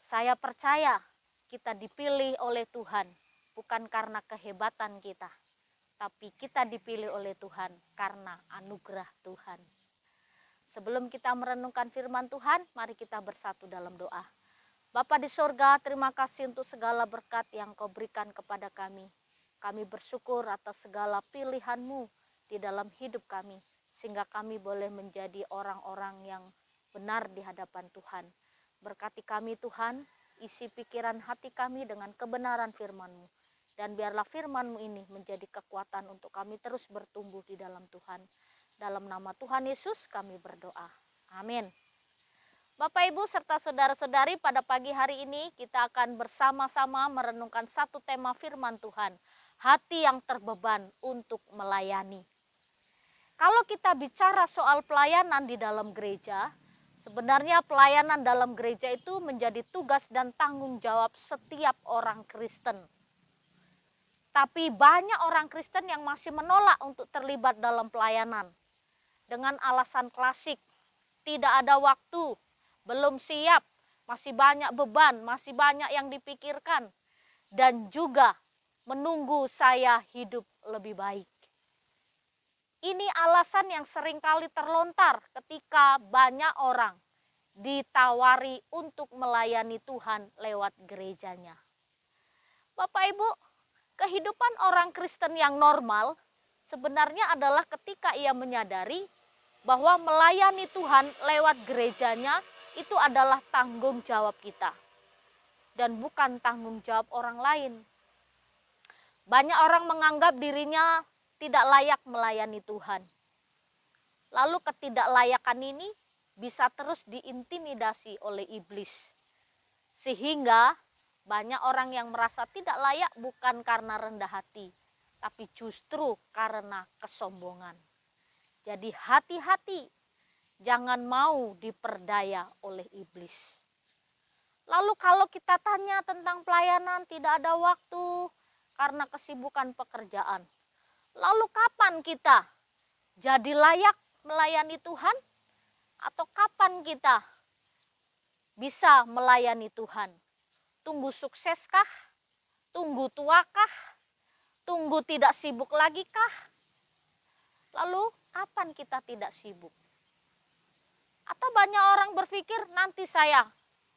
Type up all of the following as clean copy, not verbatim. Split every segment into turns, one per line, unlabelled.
Saya percaya kita dipilih oleh Tuhan bukan karena kehebatan kita, tapi kita dipilih oleh Tuhan karena anugerah Tuhan. Sebelum kita merenungkan firman Tuhan, mari kita bersatu dalam doa. Bapa di sorga, terima kasih untuk segala berkat yang Kau berikan kepada kami. Kami bersyukur atas segala pilihan-Mu di dalam hidup kami, sehingga kami boleh menjadi orang-orang yang benar di hadapan Tuhan. Berkati kami Tuhan, isi pikiran hati kami dengan kebenaran firman-Mu. Dan biarlah firman-Mu ini menjadi kekuatan untuk kami terus bertumbuh di dalam Tuhan. Dalam nama Tuhan Yesus kami berdoa. Amin. Bapak Ibu serta saudara-saudari, pada pagi hari ini kita akan bersama-sama merenungkan satu tema firman Tuhan. Hati yang terbeban untuk melayani. Kalau kita bicara soal pelayanan di dalam gereja, sebenarnya pelayanan dalam gereja itu menjadi tugas dan tanggung jawab setiap orang Kristen. Tapi banyak orang Kristen yang masih menolak untuk terlibat dalam pelayanan. Dengan alasan klasik, tidak ada waktu, belum siap, masih banyak beban, masih banyak yang dipikirkan, dan juga menunggu saya hidup lebih baik. Ini alasan yang seringkali terlontar ketika banyak orang ditawari untuk melayani Tuhan lewat gerejanya. Bapak Ibu, kehidupan orang Kristen yang normal sebenarnya adalah ketika ia menyadari bahwa melayani Tuhan lewat gerejanya itu adalah tanggung jawab kita dan bukan tanggung jawab orang lain. Banyak orang menganggap dirinya tidak layak melayani Tuhan. Lalu ketidaklayakan ini bisa terus diintimidasi oleh iblis. Sehingga banyak orang yang merasa tidak layak bukan karena rendah hati, tapi justru karena kesombongan. Jadi hati-hati, jangan mau diperdaya oleh iblis. Lalu kalau kita tanya tentang pelayanan, tidak ada waktu karena kesibukan pekerjaan. Lalu kapan kita jadi layak melayani Tuhan? Atau kapan kita bisa melayani Tuhan? Tunggu sukseskah? Tunggu tuakah? Tunggu tidak sibuk lagi kah? Lalu kapan kita tidak sibuk? Atau banyak orang berpikir nanti saya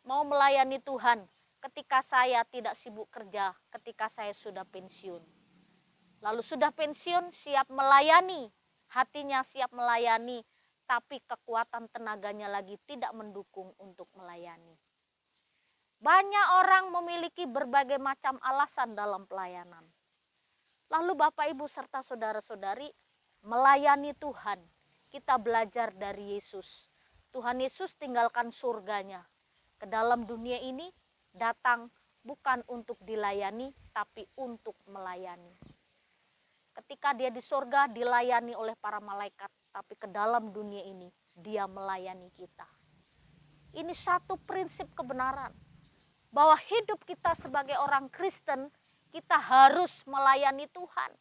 mau melayani Tuhan ketika saya tidak sibuk kerja, ketika saya sudah pensiun. Lalu sudah pensiun siap melayani, hatinya siap melayani, tapi kekuatan tenaganya lagi tidak mendukung untuk melayani. Banyak orang memiliki berbagai macam alasan dalam pelayanan. Lalu Bapak Ibu serta saudara-saudari, melayani Tuhan, kita belajar dari Yesus. Tuhan Yesus tinggalkan surganya ke dalam dunia ini, datang bukan untuk dilayani, tapi untuk melayani. Ketika dia di surga dilayani oleh para malaikat, tapi ke dalam dunia ini dia melayani kita. Ini satu prinsip kebenaran, bahwa hidup kita sebagai orang Kristen, kita harus melayani Tuhan.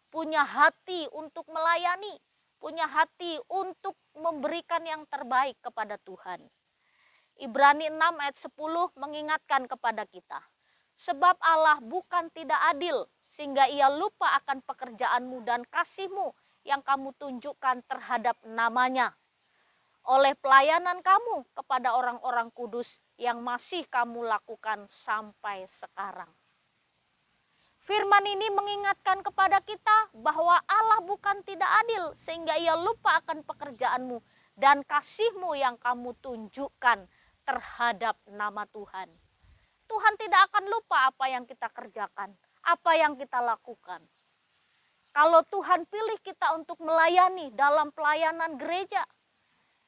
Punya hati untuk melayani, punya hati untuk memberikan yang terbaik kepada Tuhan. Ibrani 6 ayat 10 mengingatkan kepada kita. Sebab Allah bukan tidak adil, sehingga ia lupa akan pekerjaanmu dan kasihmu yang kamu tunjukkan terhadap namanya. Oleh pelayanan kamu kepada orang-orang kudus yang masih kamu lakukan sampai sekarang. Firman ini mengingatkan kepada kita bahwa Allah bukan tidak adil sehingga ia lupa akan pekerjaanmu dan kasihmu yang kamu tunjukkan terhadap nama Tuhan. Tuhan tidak akan lupa apa yang kita kerjakan, apa yang kita lakukan. Kalau Tuhan pilih kita untuk melayani dalam pelayanan gereja,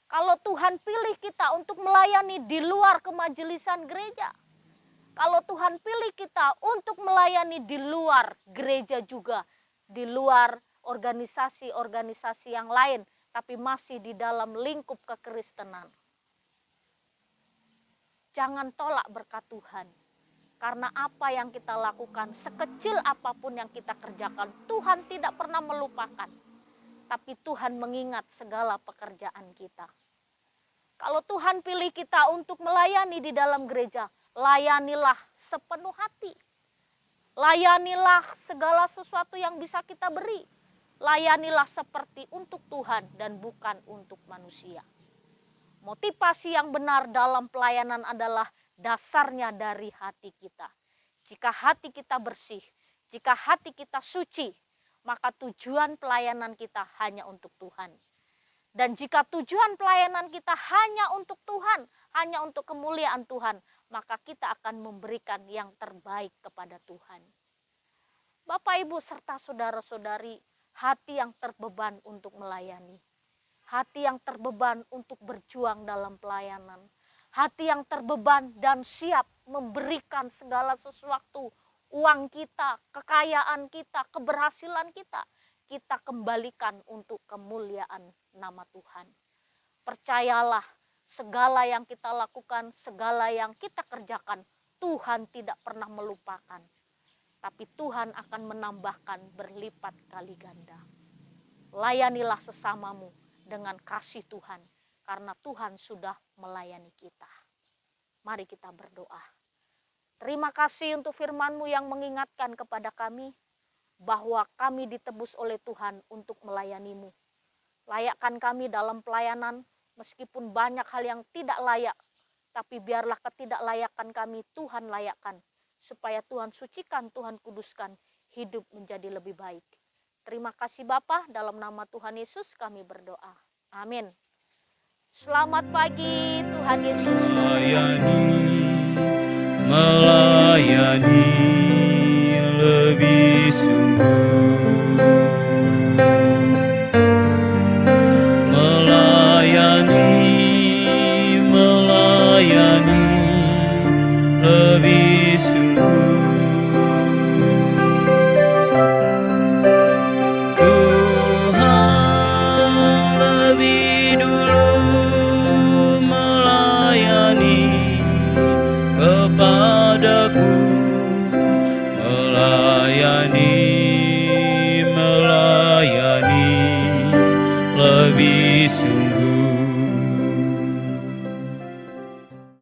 kalau Tuhan pilih kita untuk melayani di luar kemajelisan gereja, kalau Tuhan pilih kita untuk melayani di luar gereja juga, di luar organisasi-organisasi yang lain, tapi masih di dalam lingkup kekristenan. Jangan tolak berkat Tuhan. Karena apa yang kita lakukan, sekecil apapun yang kita kerjakan, Tuhan tidak pernah melupakan. Tapi Tuhan mengingat segala pekerjaan kita. Kalau Tuhan pilih kita untuk melayani di dalam gereja, layanilah sepenuh hati. Layanilah segala sesuatu yang bisa kita beri. Layanilah seperti untuk Tuhan dan bukan untuk manusia. Motivasi yang benar dalam pelayanan adalah dasarnya dari hati kita. Jika hati kita bersih, jika hati kita suci, maka tujuan pelayanan kita hanya untuk Tuhan. Dan jika tujuan pelayanan kita hanya untuk Tuhan, hanya untuk kemuliaan Tuhan, maka kita akan memberikan yang terbaik kepada Tuhan. Bapak, Ibu, serta saudara-saudari, hati yang terbeban untuk melayani. Hati yang terbeban untuk berjuang dalam pelayanan. Hati yang terbeban dan siap memberikan segala sesuatu. Uang kita, kekayaan kita, keberhasilan kita. Kita kembalikan untuk kemuliaan nama Tuhan. Percayalah, segala yang kita lakukan, segala yang kita kerjakan, Tuhan tidak pernah melupakan. Tapi Tuhan akan menambahkan berlipat kali ganda. Layanilah sesamamu dengan kasih Tuhan, karena Tuhan sudah melayani kita. Mari kita berdoa. Terima kasih untuk firman-Mu yang mengingatkan kepada kami, bahwa kami ditebus oleh Tuhan untuk melayani-Mu. Layakkan kami dalam pelayanan, meskipun banyak hal yang tidak layak, tapi biarlah ketidaklayakan kami Tuhan layakkan, supaya Tuhan sucikan, Tuhan kuduskan, hidup menjadi lebih baik. Terima kasih Bapa, dalam nama Tuhan Yesus kami berdoa. Amin. Selamat pagi, Tuhan Yesus.
Melayani lebih sungguh. Melayani lebih